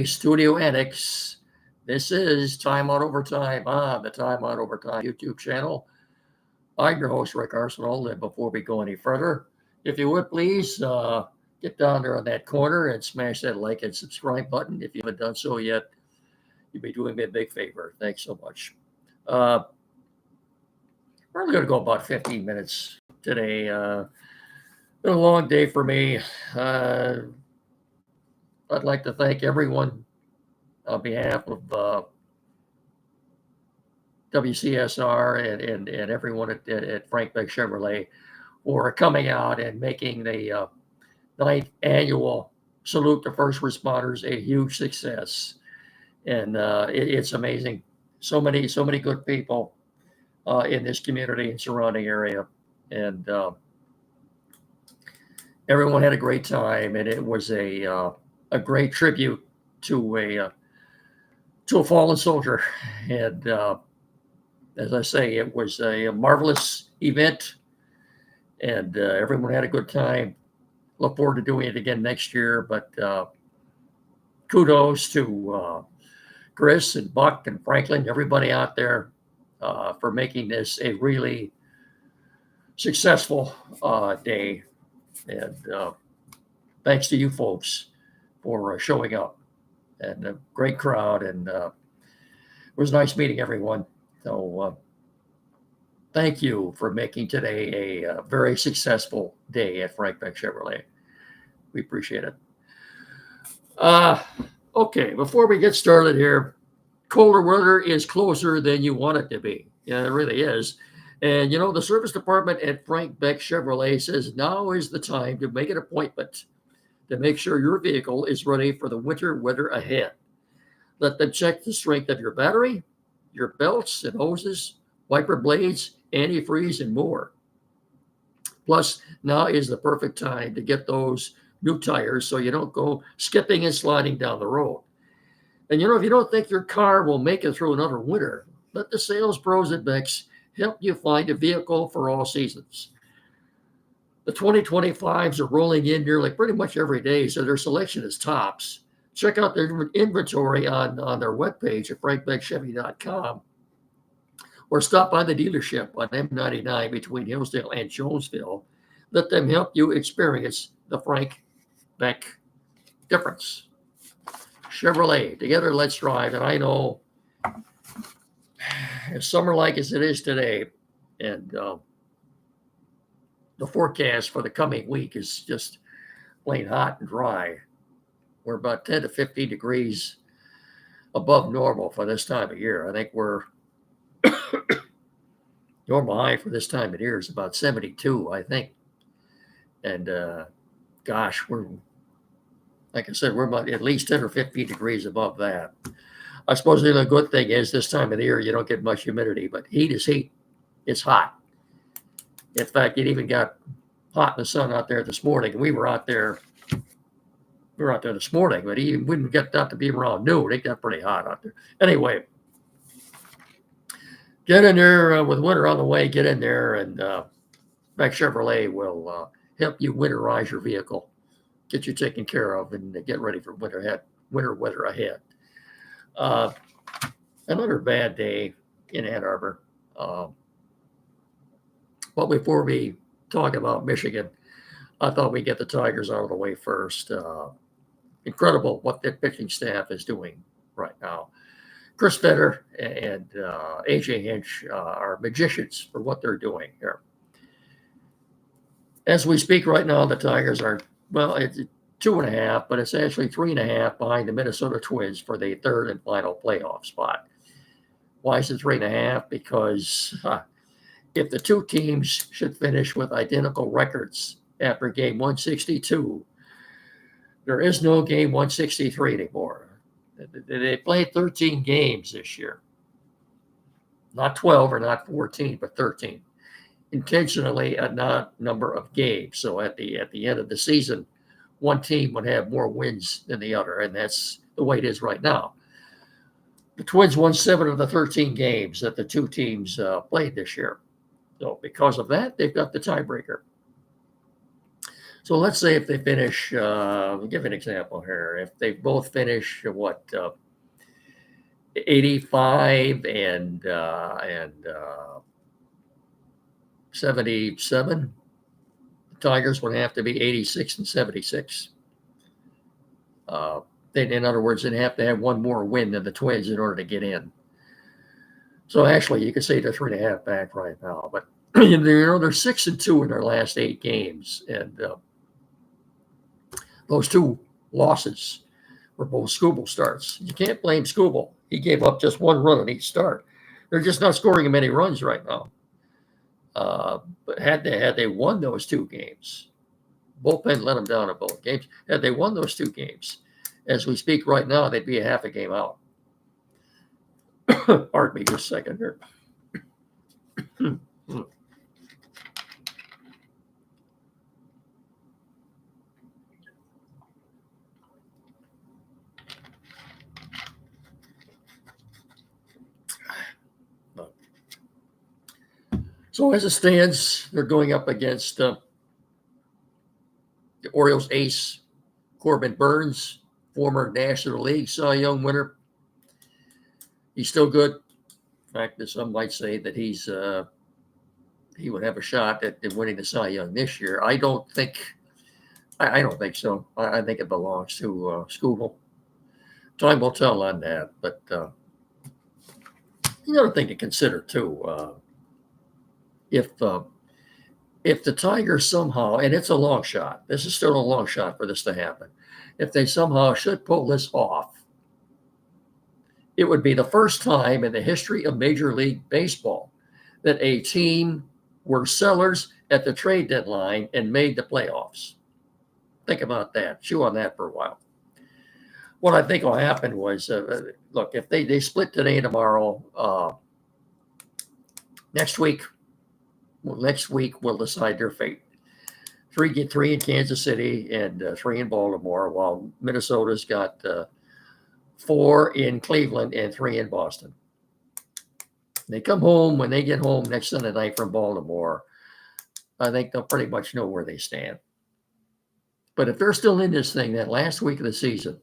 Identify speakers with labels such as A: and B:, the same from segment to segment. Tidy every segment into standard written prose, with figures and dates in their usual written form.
A: Studio Annex. This is Time Out Overtime on the Time Out Overtime YouTube channel. I'm your host, Rick Arsenal, and before we go any further, if you would please get down there on that corner and smash that like and subscribe button. If you haven't done so yet, you'd be doing me a big favor. Thanks so much. Uh, we're only going to go about 15 minutes today. Been a long day for me. Uh, I'd like to thank everyone on behalf of WCSR and everyone at Frank Beck Chevrolet for coming out and making the ninth annual Salute to First Responders a huge success. And it's amazing. So many good people in this community and surrounding area. And everyone had a great time. And it was a great tribute to a fallen soldier. And as I say, it was a marvelous event, and everyone had a good time. Look forward to doing it again next year. But kudos to Chris and Buck and Franklin, everybody out there for making this a really successful day. And thanks to you folks for showing up. And a great crowd, and it was nice meeting everyone. So thank you for making today a very successful day at Frank Beck Chevrolet. We appreciate it. Okay, before we get started here, colder weather is closer than you want it to be. Yeah, it really is. And you know, the service department at Frank Beck Chevrolet says now is the time to make an appointment to make sure your vehicle is ready for the winter weather ahead. Let them check the strength of your battery, your belts and hoses, wiper blades, antifreeze, and more. Plus, now is the perfect time to get those new tires so you don't go skipping and sliding down the road. And you know, if you don't think your car will make it through another winter, let the sales pros at Beck's help you find a vehicle for all seasons. The 2025s are rolling in nearly pretty much every day, so their selection is tops. Check out their inventory on their webpage at frankbeckchevy.com or stop by the dealership on M99 between Hillsdale and Jonesville. Let them help you experience the Frank Beck difference. Chevrolet, together let's drive. And I know a summer like as it is today, and the forecast for the coming week is just plain hot and dry. We're about 10 to 15 degrees above normal for this time of year. I think we're normal high for this time of year is about 72, I think. And gosh, we're, like I said, we're about at least 10 or 15 degrees above that. I suppose the good thing is this time of the year, you don't get much humidity, but heat is heat. It's hot. In fact, it even got hot in the sun out there this morning. We were out there this morning, but even when we got out to be around noon, it got pretty hot out there. Anyway, get in there with winter on the way. Get in there, and Beck Chevrolet will help you winterize your vehicle, get you taken care of, and get ready for winter weather ahead. Another bad day in Ann Arbor. But before we talk about Michigan, I thought we'd get the Tigers out of the way first. Incredible what their pitching staff is doing right now. Chris Fetter and AJ Hinch are magicians for what they're doing here. As we speak right now, the Tigers are, well, it's 2.5, but it's actually 3.5 behind the Minnesota Twins for the third and final playoff spot. Why is it 3.5? Because if the two teams should finish with identical records after game 162, there is no game 163 anymore. They played 13 games this year. Not 12 or not 14, but 13. Intentionally a not number of games. So at the end of the season, one team would have more wins than the other, and that's the way it is right now. The Twins won 7 of the 13 games that the two teams played this year. So because of that, they've got the tiebreaker. So let's say if they finish, I'll give an example here. If they both finish 85 and 77, the Tigers would have to be 86 and 76. Uh, in other words, they'd have to have one more win than the Twins in order to get in. So actually, you could say they're 3.5 back right now. But they're 6-2 in their last 8 games, and those 2 losses were both Skubal starts. You can't blame Skubal. He gave up just 1 run on each start. They're just not scoring many runs right now. But had they won those 2 games, bullpen let them down in both games. Had they won those 2 games, as we speak right now, they'd be a half a game out. Pardon me just a second here. So as it stands, they're going up against the Orioles ace, Corbin Burns, former National League Cy Young winner. He's still good. In fact, some might say that he would have a shot at winning the Cy Young this year. I don't think so. I think it belongs to Skubal. Time will tell on that. But another thing to consider too, if the Tigers somehow, and it's a long shot, this is still a long shot for this to happen. If they somehow should pull this off, it would be the first time in the history of Major League Baseball that a team were sellers at the trade deadline and made the playoffs. Think about that. Chew on that for a while. What I think will happen was, look, if they split today and tomorrow, next week we'll decide their fate. 3 in Kansas City and 3 in Baltimore, while Minnesota's got 4 in Cleveland and 3 in Boston. They come home, when they get home next Sunday night from Baltimore, I think they'll pretty much know where they stand. But if they're still in this thing, that last week of the season,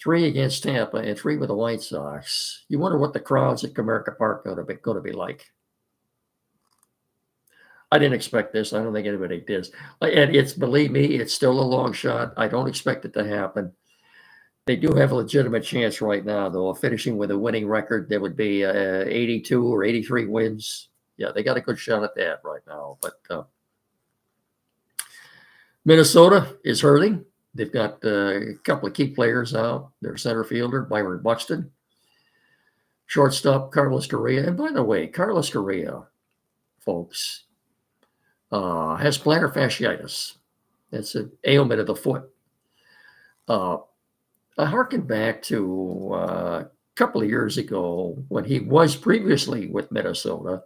A: 3 against Tampa and 3 with the White Sox, you wonder what the crowds at Comerica Park are going to be like. I didn't expect this. I don't think anybody did. And believe me, it's still a long shot. I don't expect it to happen. They do have a legitimate chance right now, though, of finishing with a winning record. There would be 82 or 83 wins. Yeah, they got a good shot at that right now. But Minnesota is hurting. They've got a couple of key players out. Their center fielder, Byron Buxton. Shortstop, Carlos Correa. And by the way, Carlos Correa, folks, has plantar fasciitis. That's an ailment of the foot. I harken back to a couple of years ago when he was previously with Minnesota,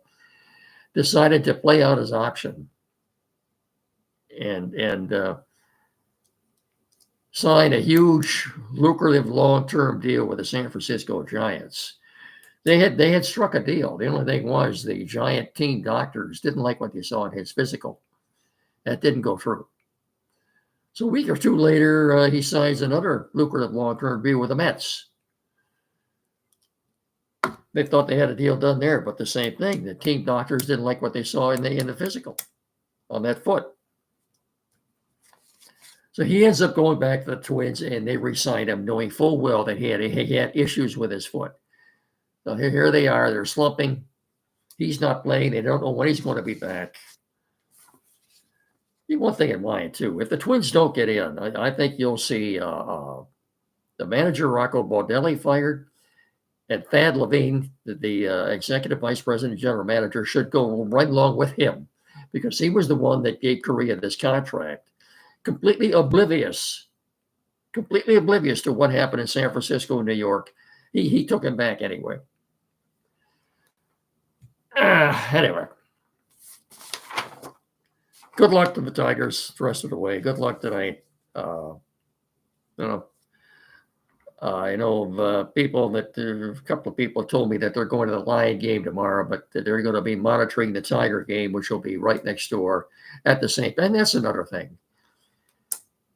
A: decided to play out his option and sign a huge, lucrative long-term deal with the San Francisco Giants. They had struck a deal. The only thing was the Giant team doctors didn't like what they saw in his physical. That didn't go through. So a week or 2 later, he signs another lucrative long-term deal with the Mets. They thought they had a deal done there, but the same thing. The team doctors didn't like what they saw in the physical on that foot. So he ends up going back to the Twins, and they re-signed him, knowing full well that he had issues with his foot. So here they are. They're slumping. He's not playing. They don't know when he's going to be back. Keep one thing in mind, too. If the Twins don't get in, I think you'll see the manager, Rocco Baldelli, fired, and Thad Levine, the executive vice president, general manager, should go right along with him because he was the one that gave Correa this contract, completely oblivious to what happened in San Francisco and New York. He took him back anyway. Anyway. Good luck to the Tigers the rest of the way. Good luck tonight. I know of people that a couple of people told me that they're going to the Lion game tomorrow, but they're going to be monitoring the Tiger game, which will be right next door at the same time. And that's another thing.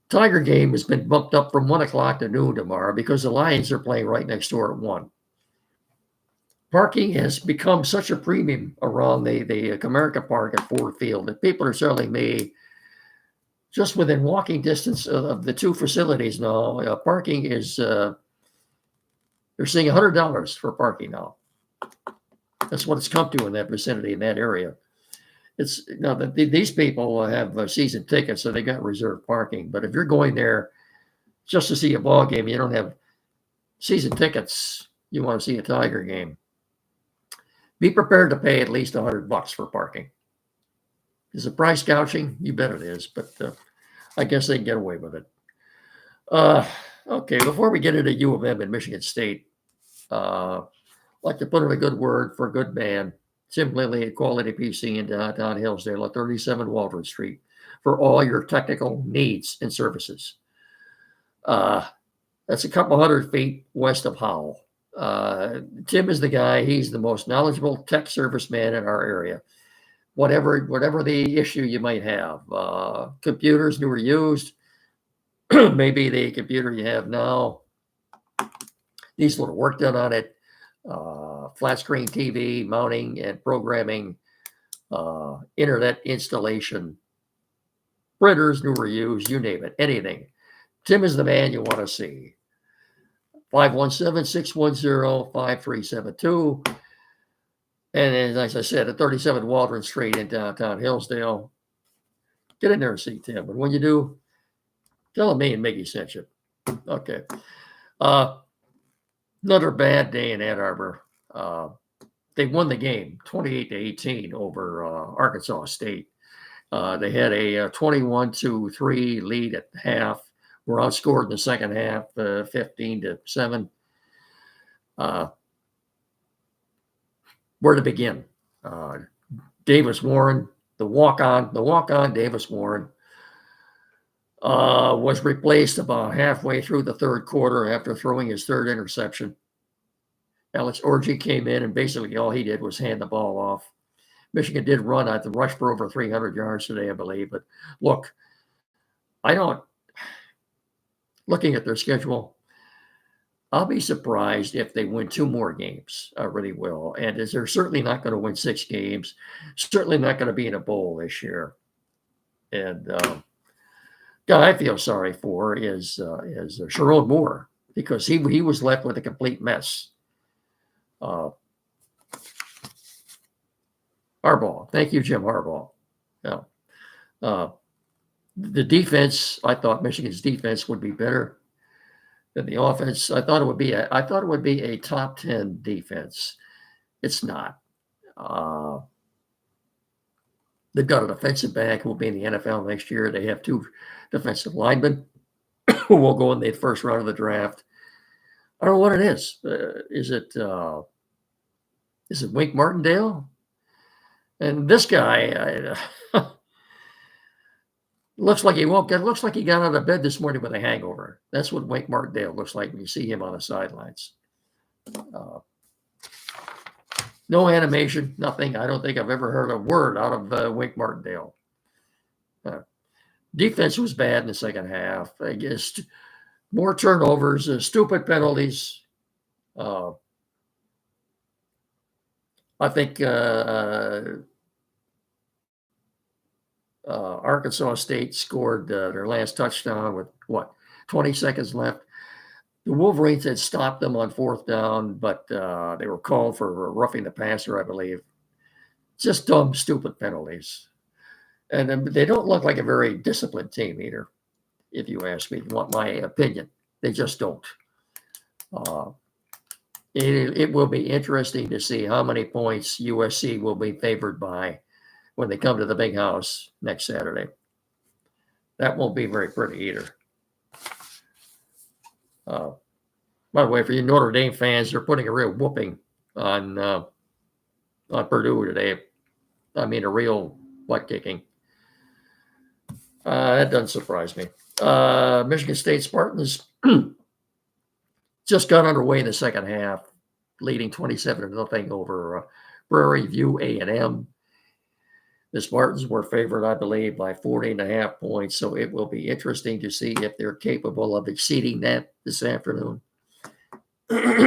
A: Tiger game has been bumped up from 1 o'clock to noon tomorrow because the Lions are playing right next door at 1. Parking has become such a premium around the Comerica Park at Ford Field that people are telling me just within walking distance of the two facilities now, parking is, they're seeing $100 for parking now. That's what it's come to in that vicinity, in that area. It's now that these people have season tickets, so they got reserved parking. But if you're going there just to see a ball game, you don't have season tickets, you want to see a Tiger game, be prepared to pay at least $100 for parking. Is it price gouging? You bet it is, but I guess they can get away with it. Okay, before we get into U of M and Michigan State, I'd like to put in a good word for a good man, Tim Lindley at Quality PC in downtown Hillsdale at 37 Waldron Street for all your technical needs and services. That's a couple hundred feet west of Howell. Tim is the guy. He's the most knowledgeable tech service man in our area. Whatever the issue you might have, computers new or used, maybe the computer you have now needs a little work done on it, flat screen TV mounting and programming, internet installation, printers new or used, you name it, anything. Tim is the man you want to see. 517-610-5372. And as I said, at 37 Waldron Street in downtown Hillsdale. Get in there and see Tim. But when you do, tell him me and Mickey sent you. Okay. Another bad day in Ann Arbor. They won the game 28-18 over Arkansas State. They had a 21-3 lead at half. Were outscored in the second half, 15-7. Where to begin? Davis Warren, the walk-on Davis Warren, was replaced about halfway through the third quarter after throwing his third interception. Alex Orgy came in, and basically all he did was hand the ball off. Michigan did run at the rush for over 300 yards today, I believe. But look, looking at their schedule, I'll be surprised if they win 2 more games. I really will. And they're certainly not going to win 6 games. Certainly not going to be in a bowl this year. And guy I feel sorry for is Sherrone Moore, because he was left with a complete mess. Arbor. Thank you, Jim Harbaugh. Yeah. The defense, I thought Michigan's defense would be better than the offense. I thought it would be a top 10 defense. It's not. They've got a defensive back who will be in the NFL next year. They have 2 defensive linemen who will go in the first round of the draft. I don't know what it is. Is it Wink Martindale? And this guy looks like he woke up. Looks like he got out of bed this morning with a hangover. That's what Wink Martindale looks like when you see him on the sidelines. No animation, nothing. I don't think I've ever heard a word out of Wink Martindale. Defense was bad in the second half. I guess more turnovers, stupid penalties. I think Arkansas State scored their last touchdown with 20 seconds left. The Wolverines had stopped them on 4th down, but they were called for roughing the passer, I believe. Just dumb, stupid penalties. And they don't look like a very disciplined team either, if you ask me. If you want my opinion, they just don't. It will be interesting to see how many points USC will be favored by when they come to the big house next Saturday. That won't be very pretty either. By the way, for you Notre Dame fans, they're putting a real whooping on Purdue today. I mean, a real butt kicking. That doesn't surprise me. Michigan State Spartans just got underway in the second half, leading 27-0 over Prairie View A&M. The Spartans were favored, I believe, by 40.5 points. So it will be interesting to see if they're capable of exceeding that this afternoon.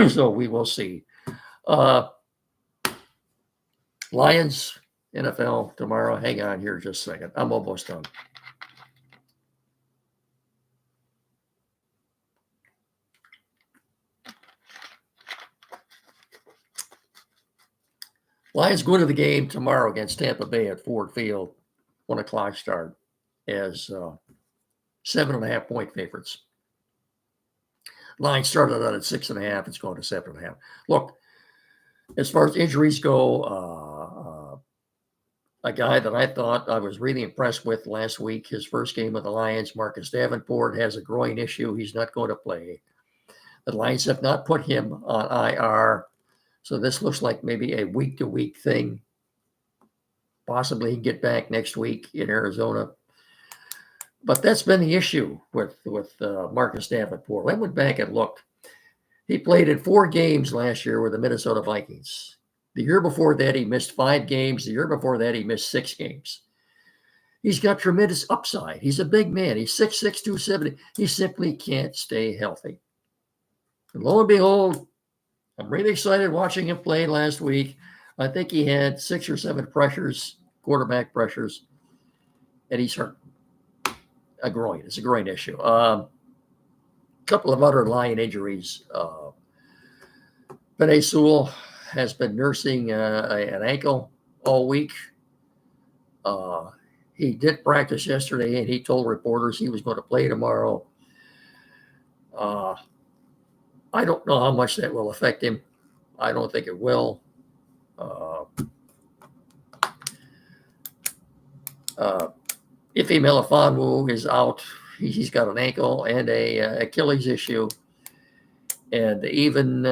A: So we will see. Uh, Lions, NFL tomorrow. Hang on here just a second. I'm almost done. Lions go to the game tomorrow against Tampa Bay at Ford Field, 1 o'clock start, as 7.5 point favorites. Line started out at 6.5. It's going to 7.5. Look, as far as injuries go, a guy that I thought I was really impressed with last week, his first game with the Lions, Marcus Davenport, has a groin issue. He's not going to play. The Lions have not put him on IR. So this looks like maybe a week-to-week thing. Possibly he can get back next week in Arizona. But that's been the issue with Marcus Davenport. I went back and looked. He played in 4 games last year with the Minnesota Vikings. The year before that, he missed 5 games. The year before that, he missed 6 games. He's got tremendous upside. He's a big man. He's 6'6", 270. He simply can't stay healthy. And lo and behold, I'm really excited watching him play last week. I think he had 6 or 7 pressures, quarterback pressures, and he's hurt. A groin. It's a groin issue. A couple of other Lion injuries. Penei Sewell has been nursing an ankle all week. He did practice yesterday, and he told reporters he was going to play tomorrow. I don't know how much that will affect him. I don't think it will. Ife Melifonwu is out. He's got an ankle and a Achilles issue. And even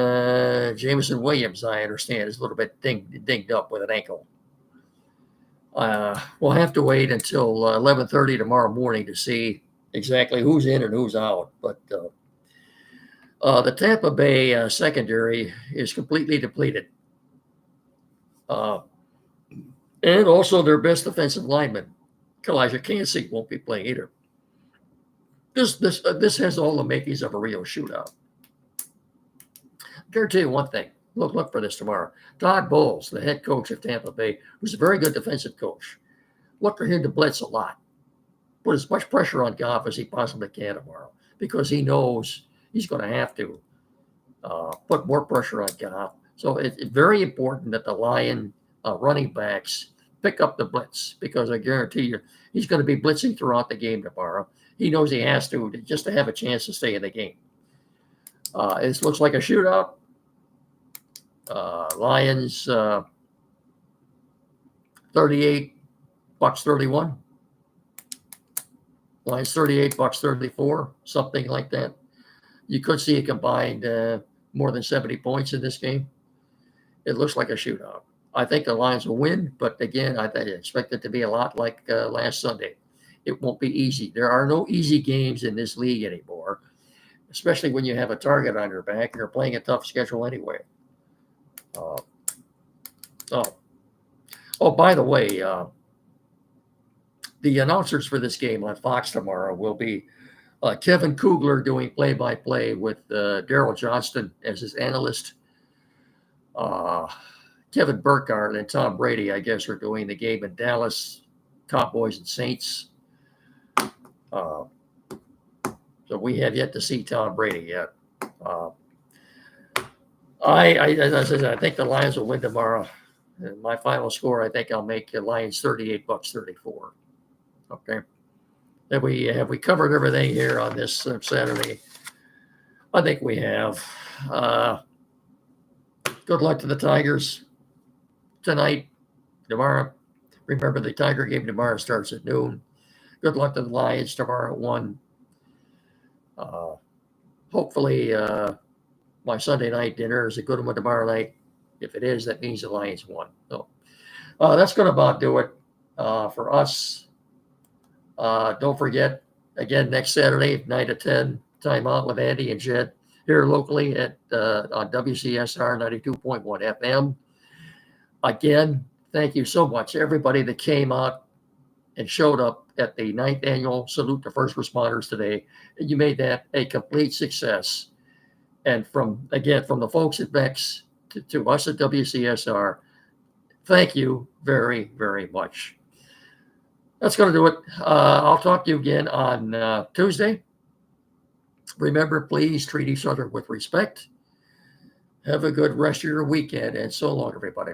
A: Jameson Williams, I understand, is a little bit dinged up with an ankle. We'll have to wait until 11:30 tomorrow morning to see exactly who's in and who's out. But the Tampa Bay secondary is completely depleted. And also their best defensive lineman, Elijah Cansey, won't be playing either. This has all the makings of a real shootout. I guarantee you one thing. Look for this tomorrow. Todd Bowles, the head coach of Tampa Bay, who's a very good defensive coach. Look for him to blitz a lot. Put as much pressure on Goff as he possibly can tomorrow, because he knows he's going to have to put more pressure on Goff. So it's very important that the Lion running backs pick up the blitz, because I guarantee you he's going to be blitzing throughout the game tomorrow. He knows he has to just to have a chance to stay in the game. It looks like a shootout. Lions 38, Bucks 31. Lions 38, Bucks 34, something like that. You could see a combined more than 70 points in this game. It looks like a shootout. I think the Lions will win, but again, I expect it to be a lot like last Sunday. It won't be easy. There are no easy games in this league anymore, especially when you have a target on your back. You're playing a tough schedule anyway. By the way, the announcers for this game on Fox tomorrow will be Kevin Kugler doing play-by-play with Daryl Johnston as his analyst. Kevin Burkhardt and Tom Brady, I guess, are doing the game in Dallas, Cowboys and Saints. So we have yet to see Tom Brady yet. As I said, I think the Lions will win tomorrow. And my final score, I think I'll make the Lions 38, Bucks 34. Okay. Have we covered everything here on this Saturday? I think we have. Good luck to the Tigers tonight, tomorrow. Remember, the Tiger game tomorrow starts at noon. Good luck to the Lions tomorrow at 1. Hopefully, my Sunday night dinner is a good one tomorrow night. If it is, that means the Lions won. So that's going to about do it for us. Don't forget, again, next Saturday, 9 to 10, time out with Andy and Jed here locally at on WCSR 92.1 FM. Again, Thank you so much, everybody that came out and showed up at the 9th annual Salute to First Responders today. You made that a complete success. And from the folks at Bex to us at WCSR, thank you very, very much. That's going to do it. I'll talk to you again on Tuesday. Remember, please treat each other with respect. Have a good rest of your weekend, and so long, everybody.